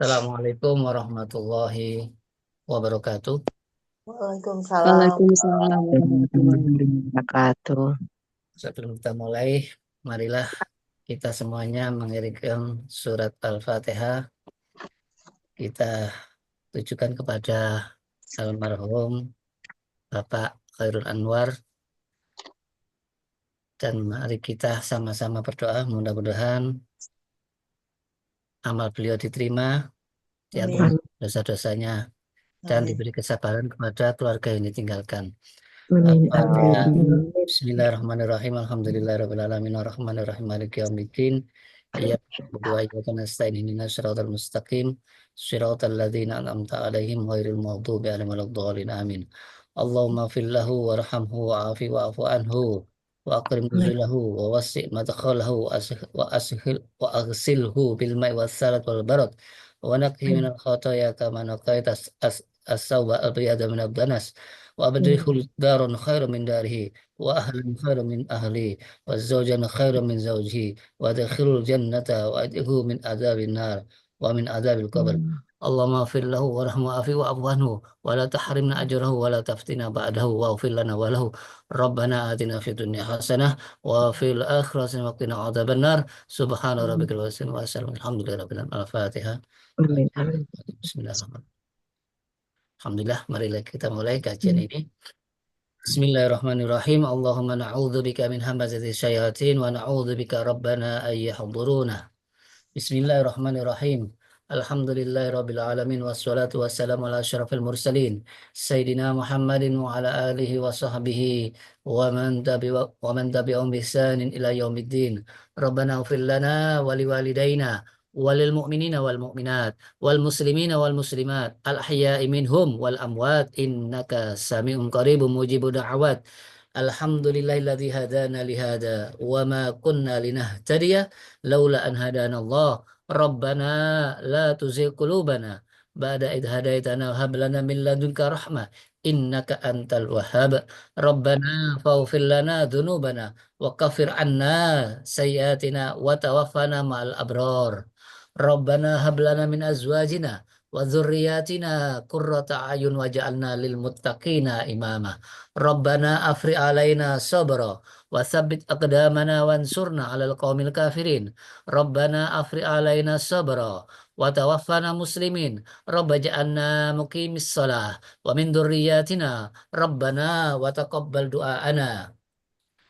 Assalamualaikum warahmatullahi wabarakatuh. Waalaikumsalam Waalaikumsalam warahmatullahi warahmatullahi wabarakatuh. Sebelum kita mulai, marilah kita semuanya mengirimkan surat Al-Fatihah. Kita tujukan kepada almarhum Bapak Khairul Anwar dan mari kita sama-sama berdoa mudah-mudahan amal beliau diterima, diampuni Amin. dosa-dosanya dan Amin. diberi kesabaran kepada keluarga yang ditinggalkan. Amin. Al-Fatihah. Amin. Bismillahirrahmanirrahim. Alhamdulillahirabbil alamin arrahmanirrahim maliki yaumiddin. Iyyaka na'budu wa iyyaka nasta'in ihdinas siratal mustaqim siratal ladzina an'amta 'alaihim ghairil maghdubi 'alaihim waladdallin. Amin. Allahumma fil lahu warhamhu wa'afi wa'fu anhu wa akrim nuzulahu wa wasi' madkhalahu wa ashil wa aghsilhu bil ma'i was salat wal barad wa naqhi minal khataaya kama naqaita as-sawba al-abyada min ad-danas wa abdilhu daran khairan min darihi wa ahlan khairan min ahli wa zawjan khairan min zawjihi wa adkhilul jannata wa adkhilhu min adzabil nar wa min adzabil qabr. Allahumma ighfir lahu warhamhu wa'afi wa'fu anhu wa la tahrimna ajrahu wa la taftina ba'dahu waghfir lana wa lahu. Rabbana atina fid dunya hasanah wa fil akhirati hasanah wa qina adzabannar. Subhana rabbikal izzati amma yasifun. Alhamdulillahi rabbil alamin. Al-Fatihah. Amin. Amin. Bismillahirrahmanirrahim. Alhamdulillah, marilah kita mulai kajian Amin. ini. Bismillahirrahmanirrahim. Allahumma na'udzubika min hamazati syayatin wa na'udzubika rabbana ay yahduruna. Bismillahirrahmanirrahim. Alhamdulillahirabbil alamin wassalatu wassalamu ala asyrafil mursalin sayyidina Muhammadin wa ala alihi wa sahbihi wa man tabi'ahum bi ihsanin ila yaumiddin. Rabbana ighfir lana wa liwalidayna walil mu'minina wal mu'minat wal muslimina wal muslimat al ahya'i minhum wal amwat innaka sami'un qaribun mujibud da'awat. Alhamdulillahilladzi hadana li hada wa ma kunna linahtadiya laula an hadana Allah. Rabbana la tuzigh qulubana ba'da idh hadaitana wa hab lana min ladunka rahmah innaka antal wahhab. Rabbana faghfir lana dzunubana wa kaffir anna sayyiatina wa tawaffana ma'al abrar. Rabbana hab lana min azwajina wa dzurriyyatina qurrata a'yun waj'alna lil muttaqina imama. Rabbana afri alaina sabra wa tsabbit aqdamana wansurna 'alal qaumil kafirin. Rabbana afri alaina sabra wa tawaffana muslimin. Rabba ja'alna muqimis shalah wa min dzurriyyatina Rabbana wa taqabbal du'aana.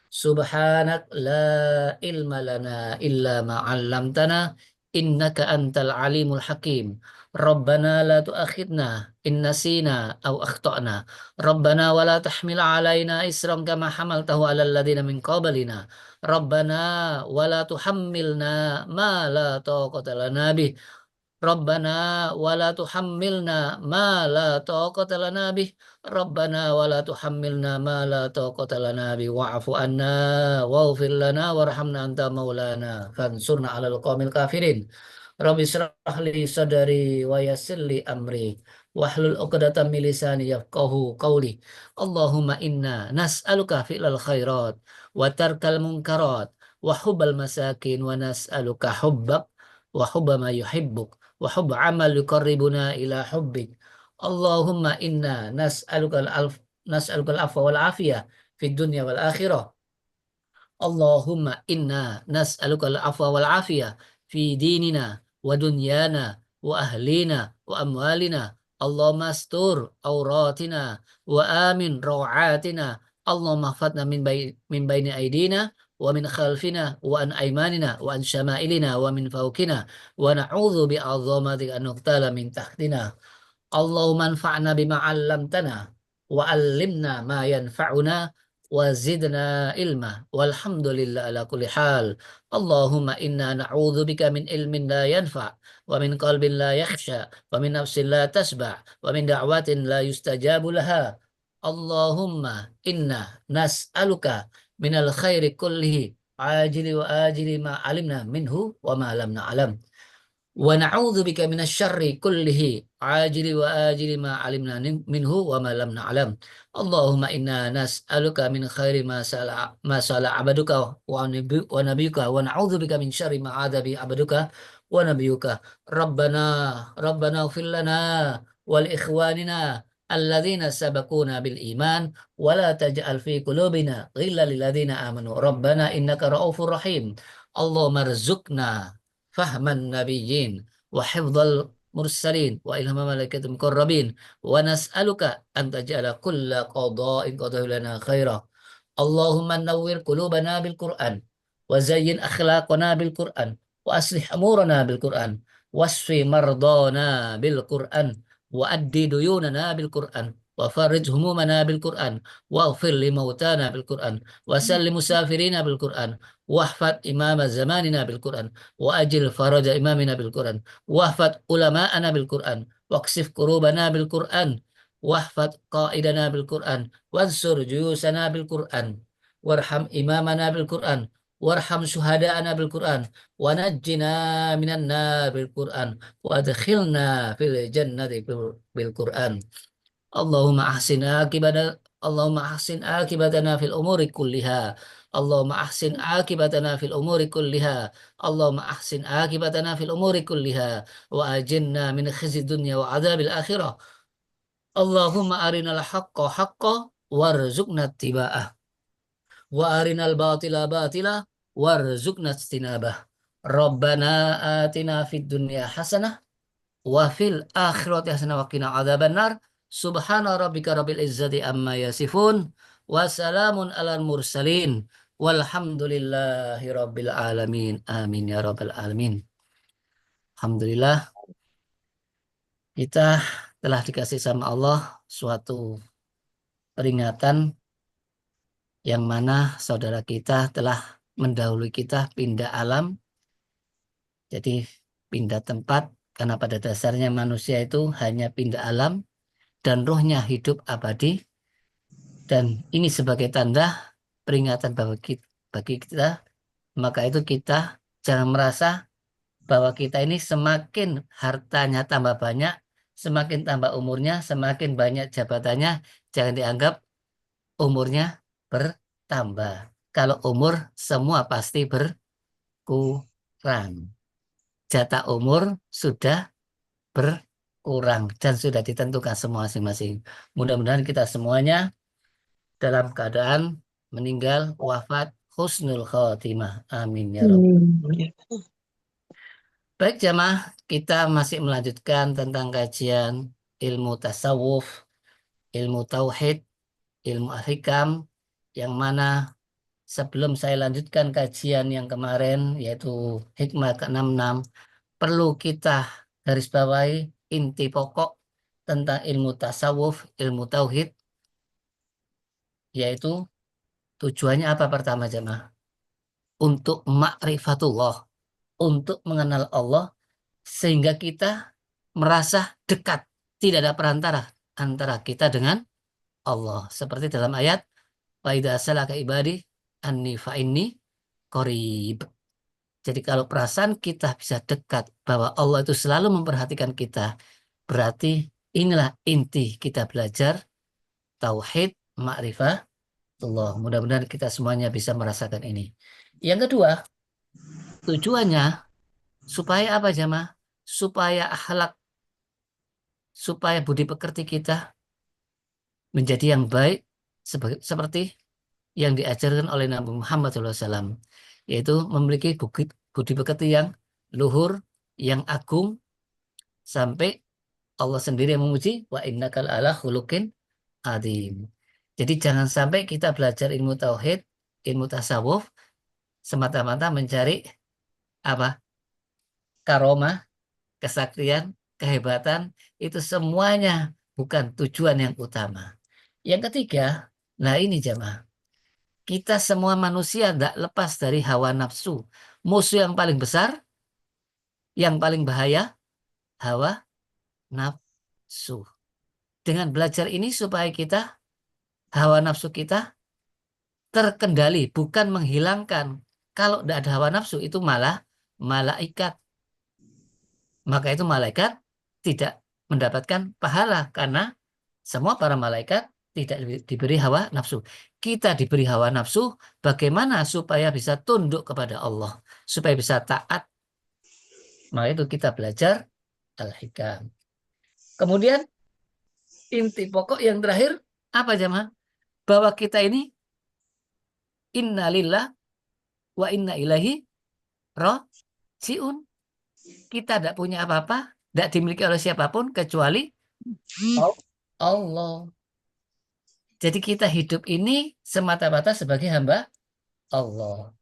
Subhanak la ilma lana illa ma 'allamtana innaka antal alimul hakim. Rabbana la tu'akhidna in nasina aw akhtana. Rabbana wa la tahmil 'alaina isran kama hamaltahu 'alal ladzina min qablina. Rabbana wa la tuhammilna ma la taqata lana bih. Rabbana wa la tuhammilna ma la taqata lana bih. Rabbana wa la tuhammilna ma la taqata lana bih wa'fu anna waghfir lana warhamna anta maulana fansurna 'alal qaumil kafirin. Rabbi israh li sadari wa yassir li amri wahlul 'uqdatam min lisani yafqahu qawli. Allahumma inna nas'aluka fi'lal khairat wa tarkal munkarat wa hubbal masakin wa nas'aluka hubbak wa hubba ma yuhibbuk wa hubba amal yuqarribuna ila hubbik. Allahumma inna nas'aluka al-afwa wal afiyah fid dunya wal akhirah. Allahumma inna nas'aluka al-afwa wal afiyah fi dinina wa dunyana wa ahlina wa amwalina. Allahumma astur auratina wa amin rawatina. Allahumma hafadna min baini aidina wa min khalfina wa an aymanina wa an syama'ilina wa min fawqina wa na'udzu bi'azamatika an nuqtala min tahtina. Allahumma anfa'na bima 'allamtana wa 'allimna ma yanfa'una wa zidna ilma walhamdulillah ala kulli hal. Allahumma inna na'udzubika min ilmin la yanfa' wa min qalbin la yakhsha wa min nafsin la tasba' wa min da'watin la yustajabu laha. Allahumma inna nas'aluka minal khairi kullihi ajili wa ajili ma 'alimna minhu wa ma lam na'lam. Wa na'udzubika minasyarri kullihi ajili wa ajili ma 'alimna minhu wa ma lam na'lam. Allahumma inna nas'aluka min khairi ma sala 'abduka wa nabiyuka wa na'udzubika min syarri ma 'adza bi 'abduka wa nabiyyuka. Rabbana ighfir lana wa li ikhwanina alladzina sabaquna bil iman wa la taj'al fi qulubina ghillan lil ladzina amanu. Rabbana innaka ra'ufur rahim. Allahumma rzuqna fahman nabiyyin wa hifdzal mursalin wa ilhama malaikatil muqarrabin wa nas'aluka an taj'ala kulla qada'in qada'u lana khaira. Allahumma nawwir qulubana bil Qur'an wa zayyin akhlaqana bil Qur'an wa aslih amurana bil Qur'an wasfi mardana bil Qur'an wa addi duyunana bil Qur'an wa farij humumana bil Qur'an waghfir li mautana bil Qur'an wa sallim musafirina bil Qur'an wahfad imama zamanina bil Qur'an wa ajil faraja imamina bil Qur'an wahfad ulama'ana bil Qur'an waqsif kurubana bil Qur'an wahfad qaidana bil Qur'an wansur juyusana bil Qur'an warham imamana bil Qur'an warham syuhada'ana bil Qur'an wa najjina minan nar bil Qur'an wa adkhilna fil jannati bil Qur'an. Allahumma ahsin akibatana fil umuri kulliha. Allahumma ahsin akibatana fil umuri kulliha. Allahumma ahsin akibatana fil umuri kulliha wa ajinna min khizyi dunya wa adzabil akhirah. Allahumma arinal haqqa haqqa warzuqna ittiba'ah wa arinal batila batila warzuqna ijtinabah. Rabbana atina fid dunya hasanah wa fil akhirati hasanah wa qina adzabannar. Subhana rabbika rabbil izzati amma yasifun wa salamun alal mursalin walhamdulillahi rabbil alamin. Amin ya rabbal alamin. Alhamdulillah kita telah dikasih sama Allah suatu peringatan yang mana saudara kita telah mendahului kita pindah alam, jadi pindah tempat, karena pada dasarnya manusia itu hanya pindah alam dan ruhnya hidup abadi. Dan ini sebagai tanda peringatan bagi kita, maka itu kita jangan merasa bahwa kita ini semakin hartanya tambah banyak, semakin tambah umurnya, semakin banyak jabatannya, jangan dianggap umurnya bertambah. Kalau umur semua pasti berkurang. Jatah umur sudah berkurang dan sudah ditentukan semua masing-masing. Mudah-mudahan kita semuanya dalam keadaan meninggal wafat husnul khotimah. Amin ya Rabb. Baik jamaah, kita masih melanjutkan tentang kajian ilmu tasawuf, ilmu tauhid, ilmu al-hikam, yang mana sebelum saya lanjutkan kajian yang kemarin yaitu hikmah ke-66, perlu kita garis bawahi inti pokok tentang ilmu tasawuf, ilmu tauhid, yaitu tujuannya apa pertama jemaah? Untuk ma'rifatullah, untuk mengenal Allah sehingga kita merasa dekat, tidak ada perantara antara kita dengan Allah. Seperti dalam ayat wa idza salaka ibadi anni fa inni qarib. Jadi kalau perasaan kita bisa dekat bahwa Allah itu selalu memperhatikan kita, berarti inilah inti kita belajar tauhid, ma'rifatullah. Mudah-mudahan kita semuanya bisa merasakan ini. Yang kedua, tujuannya supaya apa jemaah? Supaya akhlak, supaya budi pekerti kita menjadi yang baik seperti yang diajarkan oleh Nabi Muhammad SAW, yaitu memiliki budi pekerti yang luhur, yang agung, sampai Allah sendiri yang memuji wa innaka la'ala khuluqin adzim. Jadi jangan sampai kita belajar ilmu tauhid, ilmu tasawuf semata-mata mencari apa? Karomah, kesaktian, kehebatan, itu semuanya bukan tujuan yang utama. Yang ketiga, nah ini jemaah, kita semua manusia tidak lepas dari hawa nafsu. Musuh yang paling besar, yang paling bahaya, hawa nafsu. Dengan belajar ini supaya kita, hawa nafsu kita terkendali, bukan menghilangkan. Kalau tidak ada hawa nafsu, itu malah malaikat. Maka itu malaikat tidak mendapatkan pahala karena semua para malaikat tidak diberi hawa nafsu. Kita diberi hawa nafsu, bagaimana supaya bisa tunduk kepada Allah, supaya bisa taat Maka itu kita belajar al-hikam. Kemudian inti pokok yang terakhir apa jemaah? Bahwa kita ini innalillah wa inna ilaihi rajiun. Kita tidak punya apa-apa, tidak dimiliki oleh siapapun kecuali Allah. Jadi kita hidup ini semata-mata sebagai hamba Allah.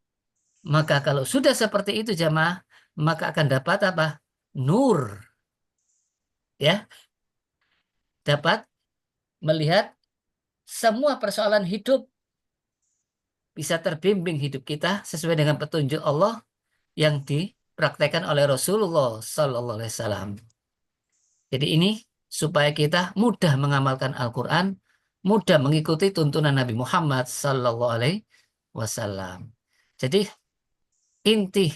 Maka kalau sudah seperti itu jamaah, maka akan dapat apa? Nur. Ya, dapat melihat semua persoalan hidup bisa terbimbing hidup kita sesuai dengan petunjuk Allah yang dipraktekkan oleh Rasulullah Sallallahu Alaihi Wasallam. Jadi ini supaya kita mudah mengamalkan Al-Quran, mudah mengikuti tuntunan Nabi Muhammad Sallallahu Alaihi Wasallam. Jadi inti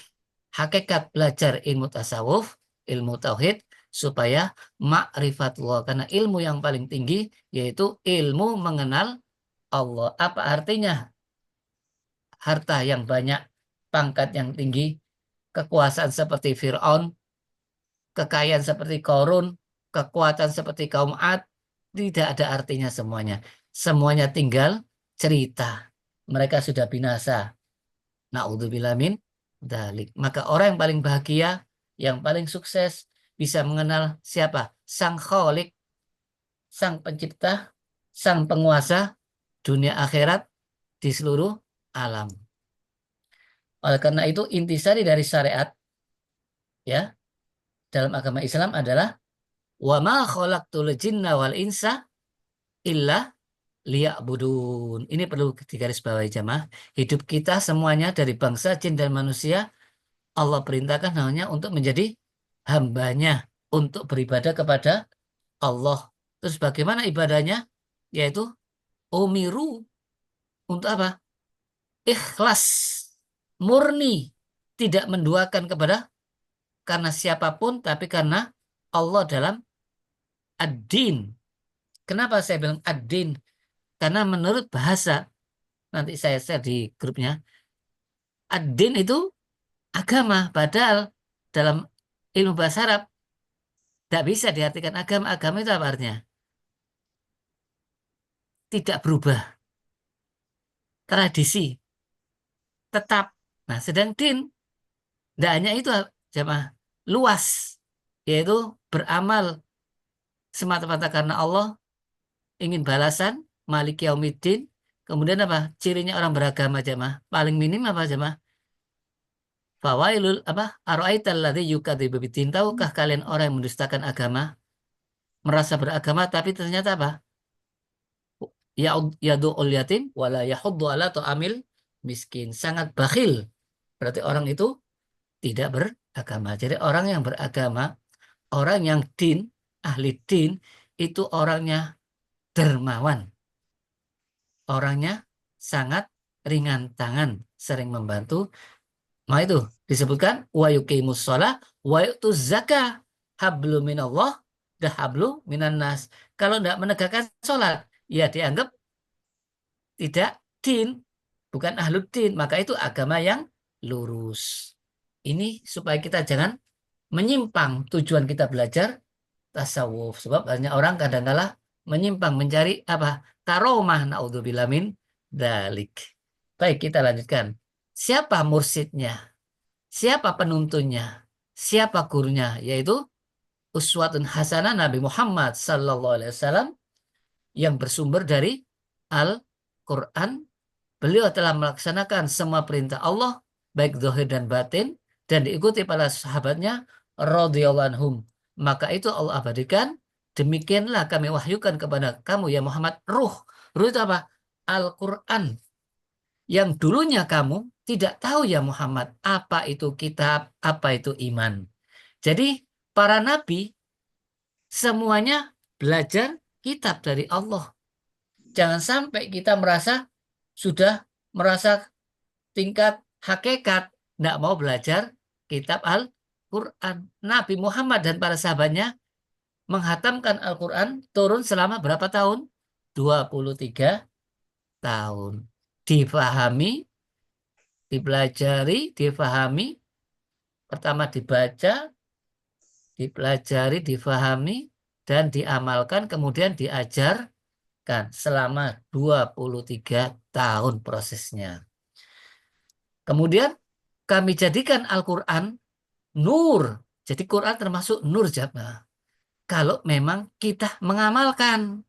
hakikat belajar ilmu tasawuf, ilmu tauhid, supaya ma'rifatullah, karena ilmu yang paling tinggi yaitu ilmu mengenal Allah. Apa artinya? Harta yang banyak, pangkat yang tinggi, kekuasaan seperti Fir'aun, kekayaan seperti Qarun, kekuatan seperti kaum Ad, tidak ada artinya semuanya. Semuanya tinggal cerita. Mereka sudah binasa. Na'udzubillah min dzalik. Maka orang yang paling bahagia, yang paling sukses, bisa mengenal siapa? Sang Khalik, sang pencipta, sang penguasa dunia akhirat di seluruh alam. Oleh karena itu intisari dari syariat ya dalam agama Islam adalah wa ma khalaqtul jinna wal insa illa liya'budun. Ini perlu digarisbawahi jamaah. Hidup kita semuanya dari bangsa jin dan manusia Allah perintahkan hanya untuk menjadi hambanya, untuk beribadah kepada Allah. Terus bagaimana ibadahnya? Yaitu umiru untuk apa? Ikhlas, murni, tidak menduakan kepada karena siapapun, tapi karena Allah dalam ad-din. Kenapa saya bilang ad-din? Karena menurut bahasa, nanti saya share di grupnya, ad-din itu agama, padahal dalam ilmu bahasa Arab tidak bisa diartikan agama. Agama itu apa artinya? Tidak berubah, tradisi, tetap. Nah, sedang din, tidak hanya itu jemaah, luas, yaitu beramal semata-mata karena Allah, ingin balasan, Malik Yaumiddin. Kemudian apa? Cirinya orang beragama jemaah. Paling minim apa jemaah? Fawailul apa? Ara'aital ladzi yukadzibu biddin. Tahukah kalian orang yang mendustakan agama? Merasa beragama tapi ternyata apa? Yadu'ul yatim wala yahuddu ala ta'amil miskin. Sangat bakhil. Berarti orang itu tidak beragama. Jadi orang yang beragama, orang yang din, ahli din, itu orangnya dermawan. Orangnya sangat ringan tangan, sering membantu. Nah itu disebutkan wa yuqimus shalah wa yu'tuz zakah hablu minallah dah hablu minan nas. Kalau tidak menegakkan sholat, ya dianggap tidak din, bukan ahluddin, maka itu agama yang lurus. Ini supaya kita jangan menyimpang tujuan kita belajar tasawuf. Sebab banyak orang kadang-kala menyimpang mencari apa? Karomah, naudzubillah min dzalik. Baik, kita lanjutkan. Siapa mursyidnya? Siapa penuntunnya? Siapa gurunya? Yaitu uswatun hasanah Nabi Muhammad sallallahu alaihi wasallam yang bersumber dari Al-Qur'an. Beliau telah melaksanakan semua perintah Allah baik zahir dan batin dan diikuti para sahabatnya radhiyallahu anhum. Maka itu Allah abadikan, demikianlah kami wahyukan kepada kamu ya Muhammad ruh. Ruh itu apa? Al-Qur'an. Yang dulunya kamu tidak tahu ya Muhammad apa itu kitab, apa itu iman. Jadi para nabi semuanya belajar kitab dari Allah. Jangan sampai kita sudah merasa tingkat hakikat, tidak mau belajar kitab Al-Quran. Nabi Muhammad dan para sahabatnya menghatamkan Al-Quran turun selama berapa tahun? 23 tahun. Difahami, dipelajari, difahami, pertama dibaca, dipelajari, difahami, dan diamalkan, kemudian diajarkan selama 23 tahun prosesnya. Kemudian kami jadikan Al-Quran nur. Jadi Quran termasuk nur, jamaah. Kalau memang kita mengamalkan,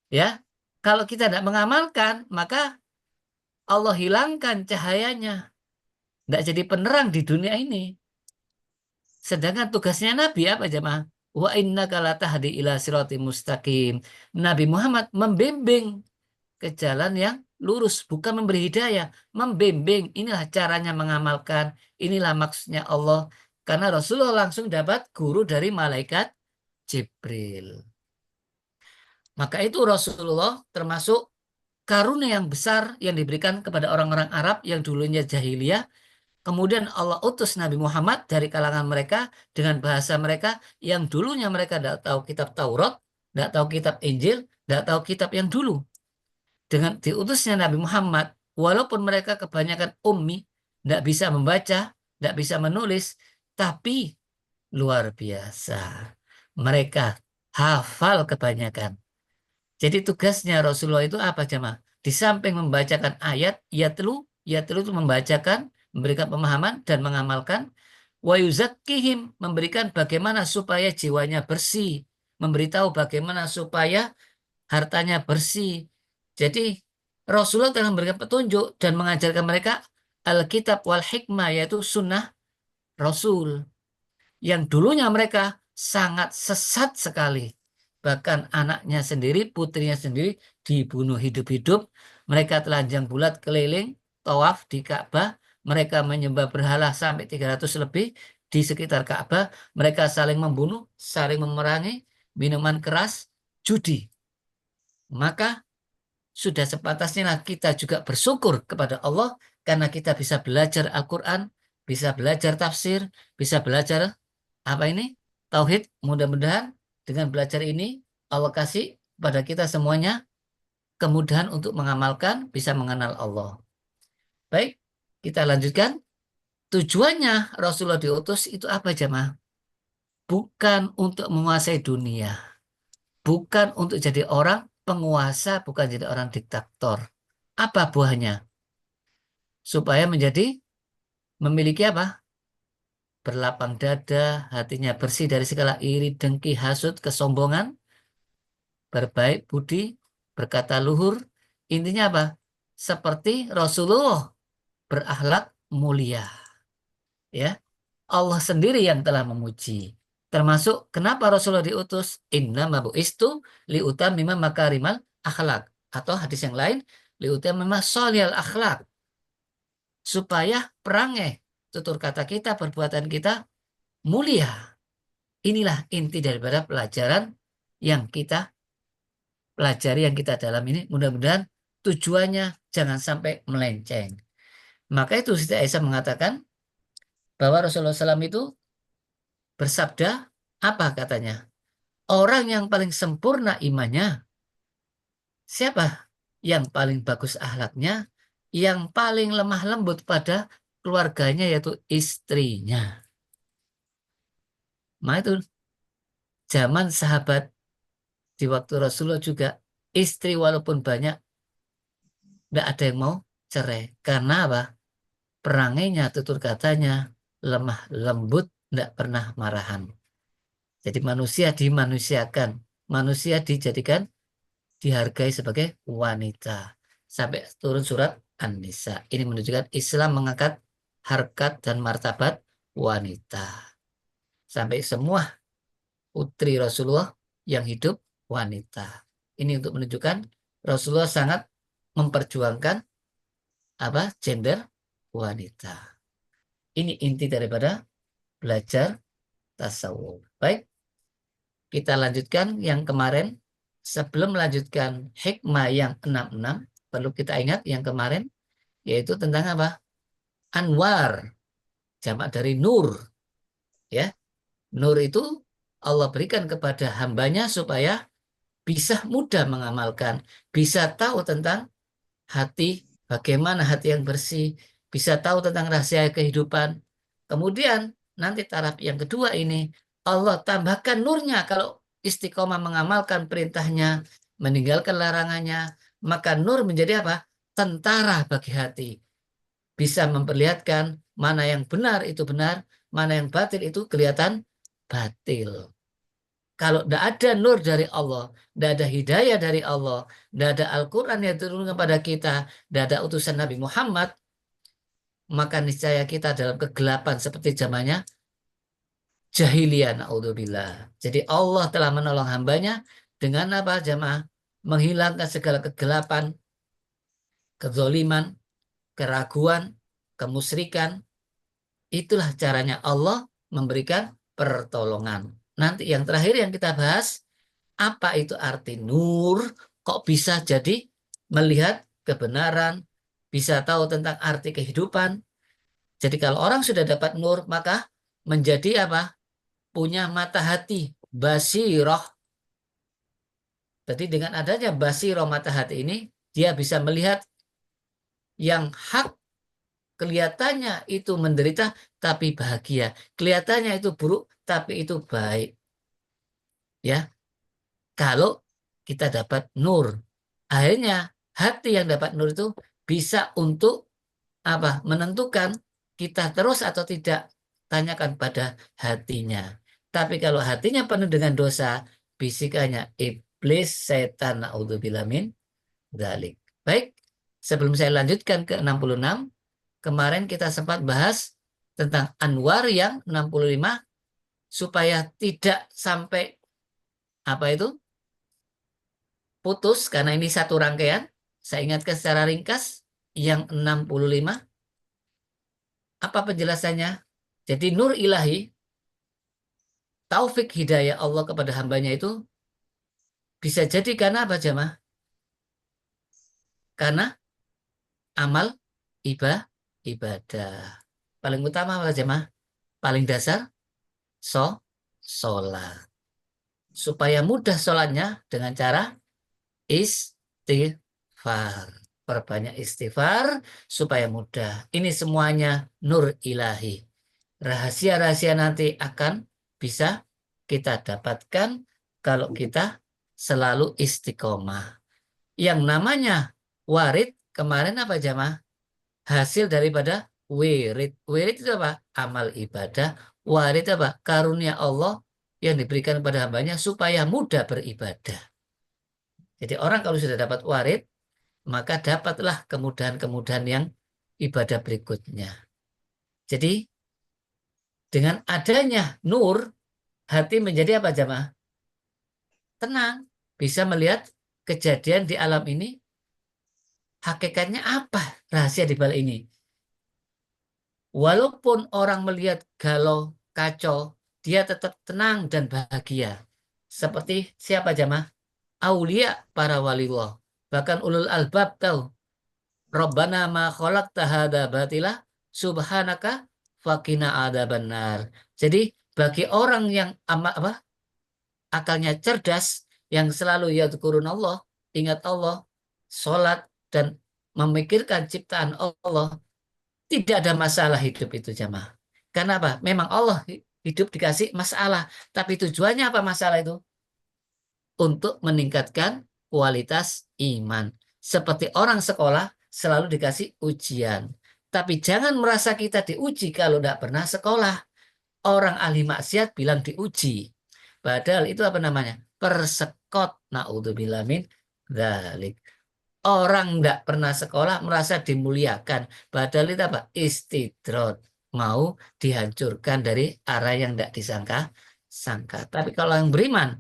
ya. Kalau kita tidak mengamalkan, maka Allah hilangkan cahayanya. Tidak jadi penerang di dunia ini. Sedangkan tugasnya Nabi apa, jemaah? Wa innaka latahdi ila siratim mustaqim. Nabi Muhammad membimbing ke jalan yang lurus, bukan memberi hidayah, membimbing. Inilah caranya mengamalkan, inilah maksudnya Allah. Karena Rasulullah langsung dapat guru dari malaikat Jibril. Maka itu Rasulullah termasuk karunia yang besar yang diberikan kepada orang-orang Arab yang dulunya jahiliyah. Kemudian Allah utus Nabi Muhammad dari kalangan mereka dengan bahasa mereka yang dulunya mereka tidak tahu kitab Taurat, tidak tahu kitab Injil, tidak tahu kitab yang dulu. Dengan diutusnya Nabi Muhammad, walaupun mereka kebanyakan ummi, tidak bisa membaca, tidak bisa menulis, tapi luar biasa. Mereka hafal kebanyakan. Jadi tugasnya Rasulullah itu apa, jemaah? Di samping membacakan ayat, yatlu itu membacakan, memberikan pemahaman dan mengamalkan. Wa yuzakkihim, memberikan bagaimana supaya jiwanya bersih, memberitahu bagaimana supaya hartanya bersih. Jadi Rasulullah telah memberikan petunjuk dan mengajarkan mereka Alkitab wal hikmah, yaitu sunnah Rasul. Yang dulunya mereka sangat sesat sekali. Bahkan anaknya sendiri, putrinya sendiri dibunuh hidup-hidup. Mereka telanjang bulat keliling, tawaf di Ka'bah. Mereka menyembah berhala sampai 300 lebih di sekitar Ka'bah. Mereka saling membunuh, saling memerangi, minuman keras, judi. Maka sudah sepantasnya kita juga bersyukur kepada Allah karena kita bisa belajar Al-Quran, bisa belajar tafsir, bisa belajar apa ini? Tauhid. Mudah-mudahan dengan belajar ini Allah kasih pada kita semuanya kemudahan untuk mengamalkan, bisa mengenal Allah. Baik, kita lanjutkan. Tujuannya Rasulullah diutus itu apa, jemaah? Bukan untuk menguasai dunia, bukan untuk jadi orang penguasa, bukan jadi orang diktator. Apa buahnya? Supaya memiliki apa? Berlapang dada, hatinya bersih dari segala iri, dengki, hasut, kesombongan, berbaik budi, berkata luhur. Intinya apa? Seperti Rasulullah berakhlak mulia. Ya, Allah sendiri yang telah memuji. Termasuk kenapa Rasulullah diutus? Innama bu'istu liutammima makarimal akhlak. Atau hadis yang lain, liutammima sholihal akhlak. Supaya perangai, tutur kata kita, perbuatan kita mulia. Inilah inti daripada pelajaran yang kita pelajari, yang kita dalam ini. Mudah-mudahan tujuannya jangan sampai melenceng. Maka itu Siti Aisyah mengatakan bahwa Rasulullah SAW itu bersabda, apa katanya? Orang yang paling sempurna imannya, siapa? Yang paling bagus akhlaknya, yang paling lemah lembut pada keluarganya, yaitu istrinya. Nah itu zaman sahabat di waktu Rasulullah juga, istri walaupun banyak, tidak ada yang mau cerai. Karena apa? Perangainya, tutur katanya, lemah lembut, tidak pernah marahan. Jadi manusia dimanusiakan, manusia dijadikan, dihargai sebagai wanita. Sampai turun surat An-Nisa. Ini menunjukkan Islam mengangkat harkat dan martabat wanita. Sampai semua putri Rasulullah yang hidup wanita. Ini untuk menunjukkan Rasulullah sangat memperjuangkan apa? Gender wanita. Ini inti daripada belajar tasawuf. Baik, kita lanjutkan yang kemarin. Sebelum melanjutkan hikmah yang 66, perlu kita ingat yang kemarin, yaitu tentang apa? Anwar, jamak dari nur. Ya, nur itu Allah berikan kepada hambanya supaya bisa mudah mengamalkan, bisa tahu tentang hati, bagaimana hati yang bersih, bisa tahu tentang rahasia kehidupan. Kemudian nanti taraf yang kedua ini, Allah tambahkan nurnya kalau istiqomah mengamalkan perintahnya, meninggalkan larangannya, maka nur menjadi apa? Tentara bagi hati. Bisa memperlihatkan mana yang benar itu benar, mana yang batil itu kelihatan batil. Kalau tidak ada nur dari Allah, tidak ada hidayah dari Allah, tidak ada Al-Quran yang turun kepada kita, tidak ada utusan Nabi Muhammad, maka niscaya kita dalam kegelapan seperti zamannya jahiliyah, naudzubillah. Jadi Allah telah menolong hambanya dengan apa jamaah? Menghilangkan segala kegelapan, kezoliman, keraguan, kemusyrikan. Itulah caranya Allah memberikan pertolongan. Nanti yang terakhir yang kita bahas, apa itu arti nur? Kok bisa jadi melihat kebenaran, bisa tahu tentang arti kehidupan? Jadi kalau orang sudah dapat nur, maka menjadi apa? Punya mata hati, basiroh. Jadi dengan adanya basiroh mata hati ini, dia bisa melihat yang hak kelihatannya itu menderita tapi bahagia. Kelihatannya itu buruk tapi itu baik. Ya, kalau kita dapat nur. Akhirnya hati yang dapat nur itu bisa untuk apa? Menentukan kita terus atau tidak. Tanyakan pada hatinya. Tapi kalau hatinya penuh dengan dosa, bisikannya iblis, setan, naudzubillah min dzalik. Baik, sebelum saya lanjutkan ke 66, kemarin kita sempat bahas tentang anwar yang 65 supaya tidak sampai apa itu putus karena ini satu rangkaian. Saya ingatkan secara ringkas yang 65 apa penjelasannya? Jadi nur ilahi, taufik hidayah Allah kepada hambanya itu bisa jadi karena apa jemaah? Karena amal ibadah. Paling utama apa jemaah? Paling dasar sholat. Supaya mudah sholatnya dengan cara istighfar. Perbanyak istighfar supaya mudah. Ini semuanya nur ilahi. Rahasia-rahasia nanti akan bisa kita dapatkan kalau kita selalu istiqomah. Yang namanya warid kemarin apa jamaah? Hasil daripada wirid. Wirid itu apa? Amal ibadah. Warid apa? Karunia Allah yang diberikan pada hambanya supaya mudah beribadah. Jadi orang kalau sudah dapat warid, maka dapatlah kemudahan-kemudahan yang ibadah berikutnya. Jadi dengan adanya nur, hati menjadi apa jamaah? Tenang, bisa melihat kejadian di alam ini, hakikatnya apa rahasia di balik ini. Walaupun orang melihat galau, kacau, dia tetap tenang dan bahagia. Seperti siapa jamaah? Aulia para waliullah. Bahkan ulul albab tahu. Rabbana ma khalaqta hadza batila subhanaka faqina adzabannar. Jadi bagi orang yang akalnya cerdas, yang selalu yadhkurun Allah, ingat Allah, sholat, dan memikirkan ciptaan Allah, tidak ada masalah hidup itu jamaah. Karena apa? Memang Allah hidup dikasih masalah. Tapi tujuannya apa masalah itu? Untuk meningkatkan kualitas iman. Seperti orang sekolah selalu dikasih ujian. Tapi jangan merasa kita diuji kalau tidak pernah sekolah. Orang ahli maksiat bilang diuji. Padahal itu apa namanya? Persekot. Na'udzubillah min dzalik. Orang tidak pernah sekolah merasa dimuliakan. Padahal itu apa? Istidrot. Mau dihancurkan dari arah yang tidak disangka-sangka. Tapi kalau yang beriman,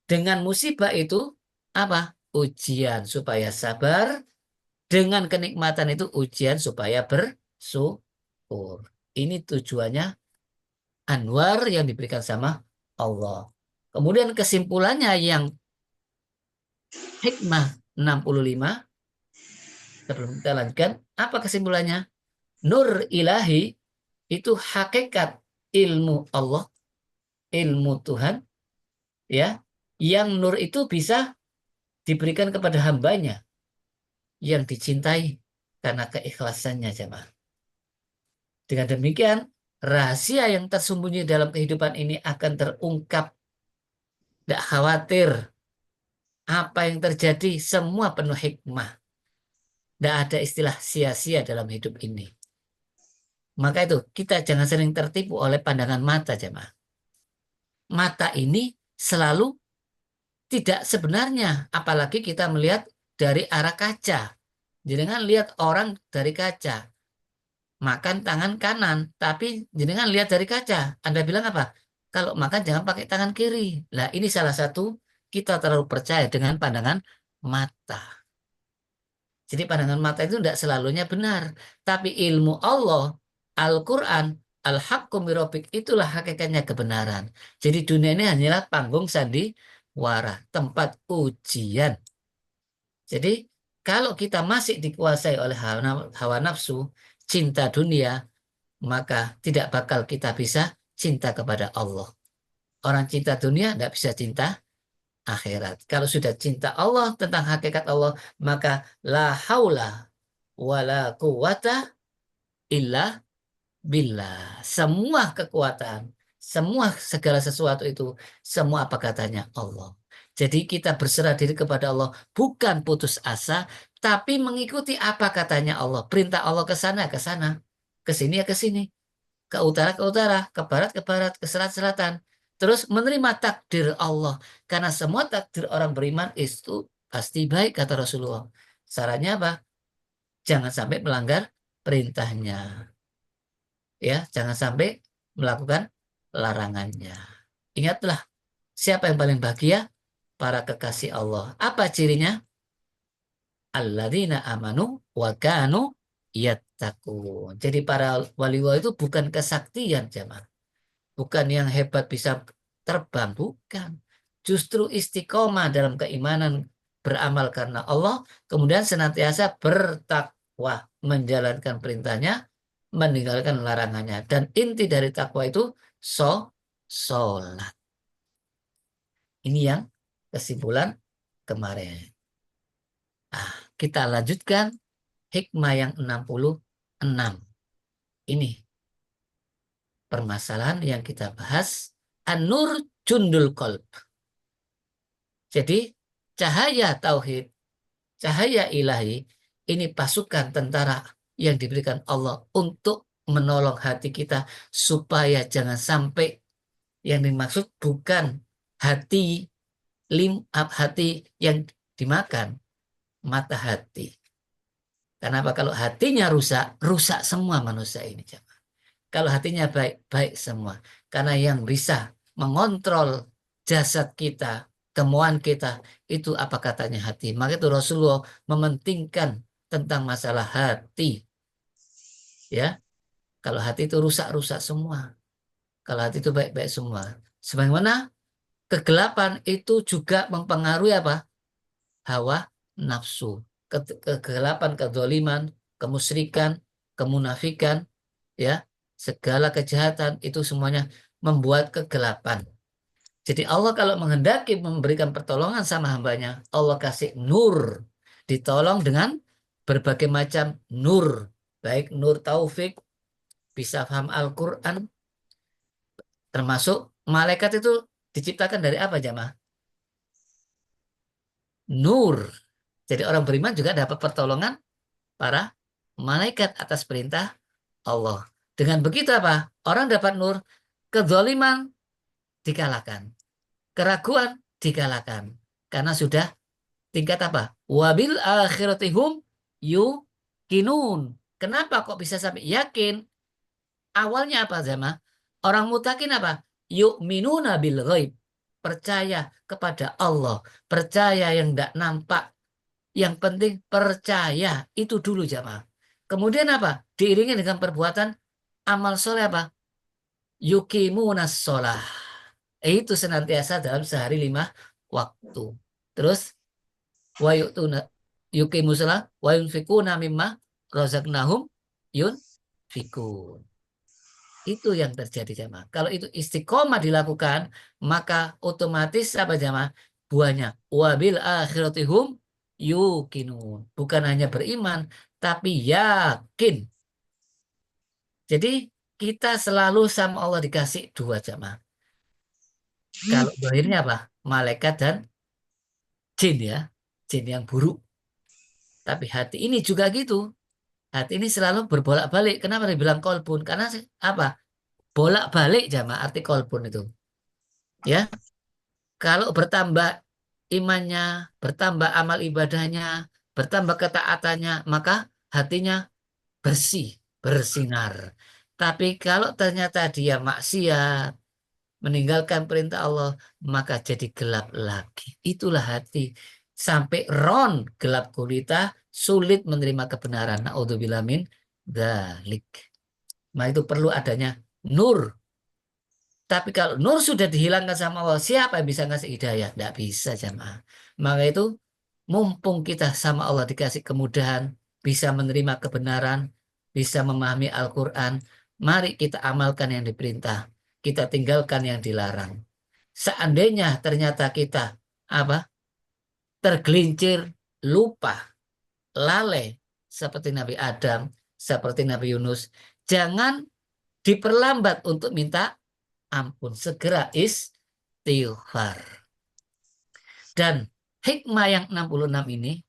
dengan musibah itu apa? Ujian supaya sabar. Dengan kenikmatan itu ujian supaya bersyukur. Ini tujuannya anwar yang diberikan sama Allah. Kemudian kesimpulannya yang hikmah 65, sebelum kita lanjutkan, apa kesimpulannya? Nur ilahi itu hakikat ilmu Allah, ilmu Tuhan, ya, yang nur itu bisa diberikan kepada hambanya yang dicintai karena keikhlasannya jemaah. Dengan demikian rahasia yang tersembunyi dalam kehidupan ini akan terungkap. Tidak khawatir apa yang terjadi, semua penuh hikmah. Tidak ada istilah sia-sia dalam hidup ini. Maka itu kita jangan sering tertipu oleh pandangan mata, jemaah. Mata ini selalu tidak sebenarnya, apalagi kita melihat dari arah kaca. Jangan lihat orang dari kaca, makan tangan kanan, tapi jenengan lihat dari kaca. Anda bilang apa? Kalau makan jangan pakai tangan kiri. Nah, ini salah satu kita terlalu percaya dengan pandangan mata. Jadi pandangan mata itu tidak selalunya benar. Tapi ilmu Allah, Al-Quran, Al-Haqqu mirobik, itulah hakikatnya kebenaran. Jadi dunia ini hanyalah panggung sandiwara, tempat ujian. Jadi kalau kita masih dikuasai oleh hawa nafsu, cinta dunia, maka tidak bakal kita bisa cinta kepada Allah. Orang cinta dunia tidak bisa cinta akhirat. Kalau sudah cinta Allah tentang hakikat Allah, maka la haula wala quwata illa billah. Semua kekuatan, semua segala sesuatu itu, semua apa katanya Allah. Jadi kita berserah diri kepada Allah, bukan putus asa, tapi mengikuti apa katanya Allah. Perintah Allah ke sana, ke sini ya ke sini, ke utara, ke barat, ke selatan. Terus menerima takdir Allah. Karena semua takdir orang beriman itu pasti baik, kata Rasulullah. Sarannya apa? Jangan sampai melanggar perintahnya. Ya, jangan sampai melakukan larangannya. Ingatlah, siapa yang paling bahagia? Para kekasih Allah. Apa cirinya? Alladzina amanu wa kanu yattaqun. Jadi para wali-wali itu bukan kesaktian, jemaah. Bukan yang hebat bisa terbang, bukan. Justru istiqomah dalam keimanan, beramal karena Allah, kemudian senantiasa bertakwa, menjalankan perintahnya, meninggalkan larangannya. Dan inti dari takwa itu sholat. Ini yang kesimpulan kemarin. Nah, kita lanjutkan hikmah yang 66. Ini permasalahan yang kita bahas. An-nur jundul qalb. Jadi cahaya tauhid, cahaya ilahi, ini pasukan tentara yang diberikan Allah untuk menolong hati kita supaya jangan sampai yang dimaksud bukan hati hati yang dimakan, mata hati. Kenapa? Kalau hatinya rusak, rusak semua manusia ini. Kalau hatinya baik, baik semua. Karena yang bisa mengontrol jasad kita, temuan kita, itu apa katanya hati. Maka itu Rasulullah mementingkan tentang masalah hati. Ya, kalau hati itu rusak-rusak semua. Kalau hati itu baik-baik semua. Sebagaimana kegelapan itu juga mempengaruhi apa? Hawa nafsu. Kegelapan, kedzaliman, kemusyrikan, kemunafikan, ya, segala kejahatan itu semuanya membuat kegelapan. Jadi Allah kalau menghendaki memberikan pertolongan sama hambanya, Allah kasih nur. Ditolong dengan berbagai macam nur. Baik nur taufik, bisa paham Al-Quran. Termasuk malaikat itu diciptakan dari apa, jamaah? Nur. Jadi orang beriman juga dapat pertolongan para malaikat atas perintah Allah. Dengan begitu apa? Orang dapat nur, kezaliman dikalahkan. Keraguan dikalahkan. Karena sudah tingkat apa? Wabil akhiratihum yukinun. Kenapa kok bisa sampai yakin? Awalnya apa, Zama? Orang mutakin apa? Yu'minuna bil ghaib. Percaya kepada Allah. Percaya yang tidak nampak. Yang penting percaya. Itu dulu, jamaah. Kemudian apa? Diiringi dengan perbuatan amal soleh apa? Yukimunas sholah. Itu senantiasa dalam sehari 5 waktu. Terus wa yuqimus sholah wa yunfikuna mimma razaqnahum yunfikun. Itu yang terjadi, jamaah. Kalau itu istiqomah dilakukan, maka otomatis apa, jamaah? Buahnya wabil akhiratihum yukinun. Bukan hanya beriman, tapi yakin. Jadi kita selalu sama Allah dikasih dua jamaah. Kalau zahirnya apa? Malaikat dan jin ya. Jin yang buruk. Tapi hati ini juga gitu. Hati ini selalu berbolak-balik. Kenapa dibilang kolbun? Karena apa? Bolak-balik jamaah arti kolbun itu. Ya, kalau bertambah imannya, bertambah amal ibadahnya, bertambah ketaatannya, maka hatinya bersih, bersinar. Tapi kalau ternyata dia maksiat, meninggalkan perintah Allah, maka jadi gelap lagi. Itulah hati. Sampai ron gelap gulita, sulit menerima kebenaran. Naudzubillah min dzalik. Nah itu perlu adanya nur. Tapi kalau nur sudah dihilangkan sama Allah, siapa yang bisa ngasih hidayah? Tidak bisa jamaah. Maka itu mumpung kita sama Allah dikasih kemudahan, bisa menerima kebenaran, bisa memahami Al-Quran, mari kita amalkan yang diperintah, kita tinggalkan yang dilarang. Seandainya ternyata kita apa tergelincir, lupa, lalai, seperti Nabi Adam, seperti Nabi Yunus, jangan diperlambat untuk minta ampun, segera istighfar. Dan hikmah yang 66 ini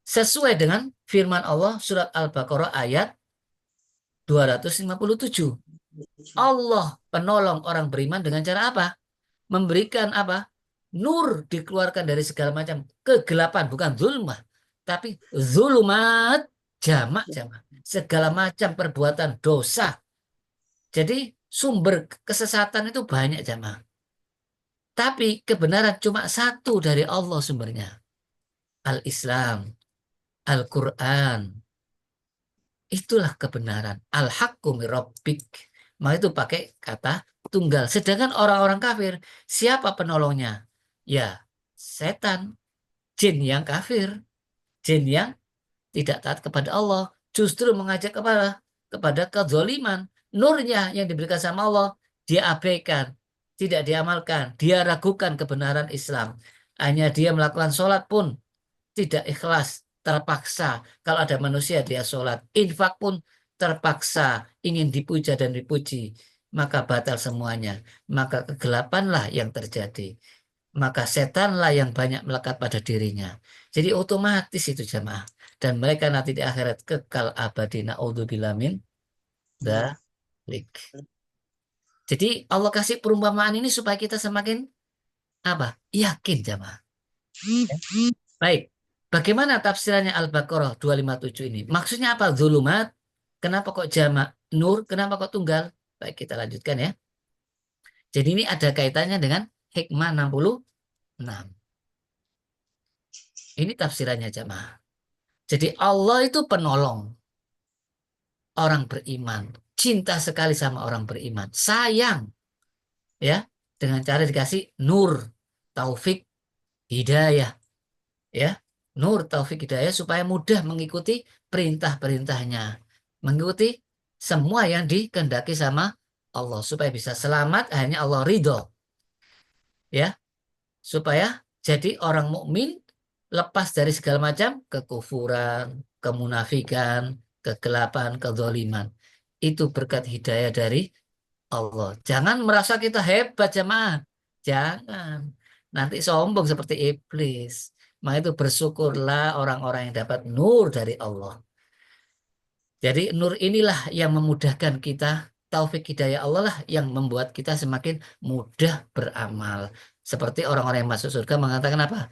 sesuai dengan firman Allah surat Al-Baqarah ayat 257. Allah penolong orang beriman dengan cara apa? Memberikan apa? Nur dikeluarkan dari segala macam kegelapan, bukan zulmah, tapi zulumat, jamak. Segala macam perbuatan dosa. Jadi sumber kesesatan itu banyak jamaah. Tapi kebenaran cuma satu dari Allah sumbernya. Al-Islam, Al-Quran. Itulah kebenaran. Al-haqqu min rabbik. Maka itu pakai kata tunggal. Sedangkan orang-orang kafir, siapa penolongnya? Ya, setan, jin yang kafir, jin yang tidak taat kepada Allah, justru mengajak kepada kezaliman. Nurnya yang diberikan sama Allah, dia abaikan, tidak diamalkan, dia ragukan kebenaran Islam. Hanya dia melakukan sholat pun tidak ikhlas, terpaksa. Kalau ada manusia dia sholat, infak pun terpaksa, ingin dipuja dan dipuji, maka batal semuanya. Maka kegelapanlah yang terjadi. Maka setanlah yang banyak melekat pada dirinya. Jadi otomatis itu jamaah. Dan mereka nanti di akhirat kekal abadi. Na'udzubillah min dzalik. Jadi Allah kasih perumpamaan ini supaya kita semakin apa? Yakin jamaah. Baik. Bagaimana tafsirannya Al-Baqarah 257 ini? Maksudnya apa? Zulumat. Kenapa kok jamak? Nur. Kenapa kok tunggal? Baik, kita lanjutkan ya. Jadi ini ada kaitannya dengan hikmah 66. Ini tafsirannya jamaah. Jadi Allah itu penolong orang beriman. Cinta sekali sama orang beriman. Sayang. Ya. Dengan cara dikasih nur. Taufik. Hidayah. Ya. Nur, taufik, hidayah supaya mudah mengikuti perintah-perintahnya. Mengikuti semua yang dikehendaki sama Allah. Supaya bisa selamat hanya Allah ridho. Ya. Supaya jadi orang mukmin lepas dari segala macam kekufuran, kemunafikan, kegelapan, kezaliman. Itu berkat hidayah dari Allah. Jangan merasa kita hebat jemaah. Jangan. Nanti sombong seperti iblis. Maka itu bersyukurlah orang-orang yang dapat nur dari Allah. Jadi nur inilah yang memudahkan kita. Taufik hidayah Allah lah yang membuat kita semakin mudah beramal. Seperti orang-orang yang masuk surga mengatakan apa?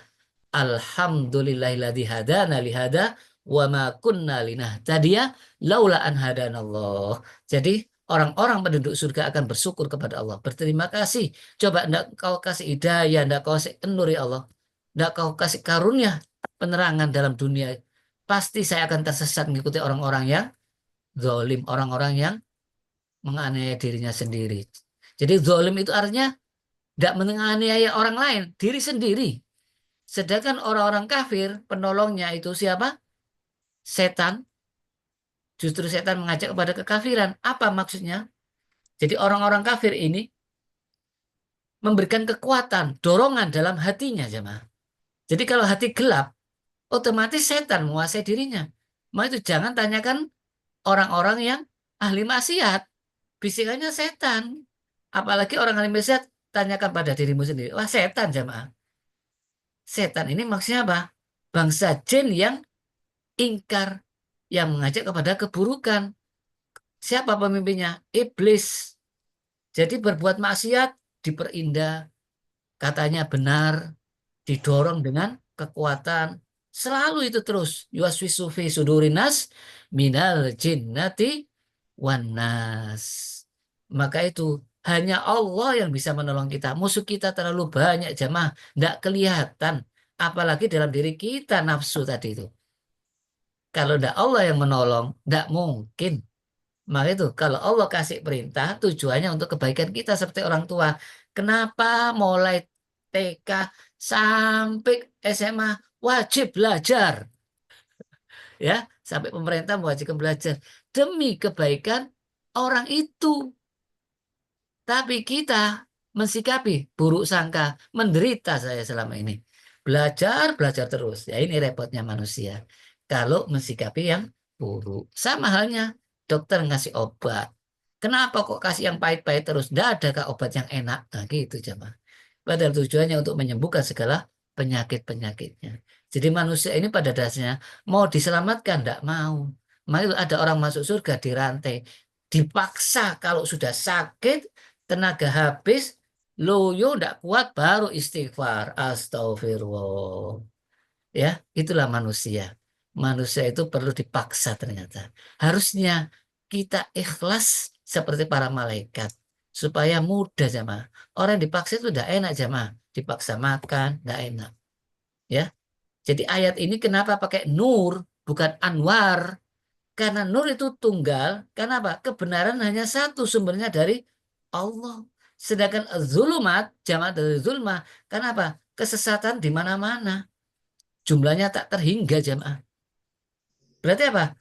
Alhamdulillahilladzi hadana lihada wa ma kunna linahtadiya laula an hadanallah. Jadi orang-orang penduduk surga akan bersyukur kepada Allah. Berterima kasih. Coba enggak kau kasih hidayah, enggak kau kasih nur ya Allah. Enggak kau kasih karunia penerangan dalam dunia. Pasti saya akan tersesat mengikuti orang-orang yang zalim, orang-orang yang menganiaya dirinya sendiri. Jadi zalim itu artinya tidak menganiaya orang lain, diri sendiri. Sedangkan orang-orang kafir, penolongnya itu siapa? Setan. Justru setan mengajak kepada kekafiran. Apa maksudnya? Jadi orang-orang kafir ini memberikan kekuatan, dorongan dalam hatinya, jemaah. Jadi kalau hati gelap, otomatis setan menguasai dirinya. Maka itu jangan tanyakan orang-orang yang ahli maksiat. bisikannya setan. Apalagi orang alim sehat, tanyakan pada dirimu sendiri. Wah, setan jamaah. Setan ini maksudnya apa? Bangsa jin yang ingkar, yang mengajak kepada keburukan. Siapa pemimpinnya? Iblis. Jadi berbuat maksiat diperindah, katanya benar, didorong dengan kekuatan. Selalu itu terus. Yuwaswisu fi sudurinas minal jinnati wan nas. Maka itu hanya Allah yang bisa menolong kita. Musuh kita terlalu banyak jamaah, tidak kelihatan. Apalagi dalam diri kita nafsu tadi itu. Kalau tidak Allah yang menolong, tidak mungkin. Maka itu kalau Allah kasih perintah tujuannya untuk kebaikan kita seperti orang tua. Kenapa mulai TK sampai SMA wajib belajar? Ya, sampai pemerintah mewajibkan belajar demi kebaikan orang itu. Tapi kita mensikapi buruk sangka, menderita saya selama ini. Belajar, belajar terus. Ya ini repotnya manusia. Kalau mensikapi yang buruk. Sama halnya dokter ngasih obat. Kenapa kok kasih yang pahit-pahit terus? Tidak adakah obat yang enak? Nah gitu jemaah. Padahal tujuannya untuk menyembuhkan segala penyakit-penyakitnya. Jadi manusia ini pada dasarnya mau diselamatkan, tidak mau. Maka ada orang masuk surga dirantai. Dipaksa kalau sudah sakit, tenaga habis, loyo tidak kuat baru istighfar. Astagfirullah. Ya, itulah manusia. Manusia itu perlu dipaksa ternyata. Harusnya kita ikhlas seperti para malaikat supaya mudah jamaah. Orang yang dipaksa itu tidak enak jamaah. Dipaksa makan, tidak enak. Ya. Jadi ayat ini kenapa pakai nur bukan anwar? Karena nur itu tunggal. Kenapa? Kebenaran hanya satu sumbernya dari Allah. Sedangkan zulumat, jamaah dari zulmah. Kenapa? Kesesatan di mana-mana. Jumlahnya tak terhingga jamaah. Berarti apa?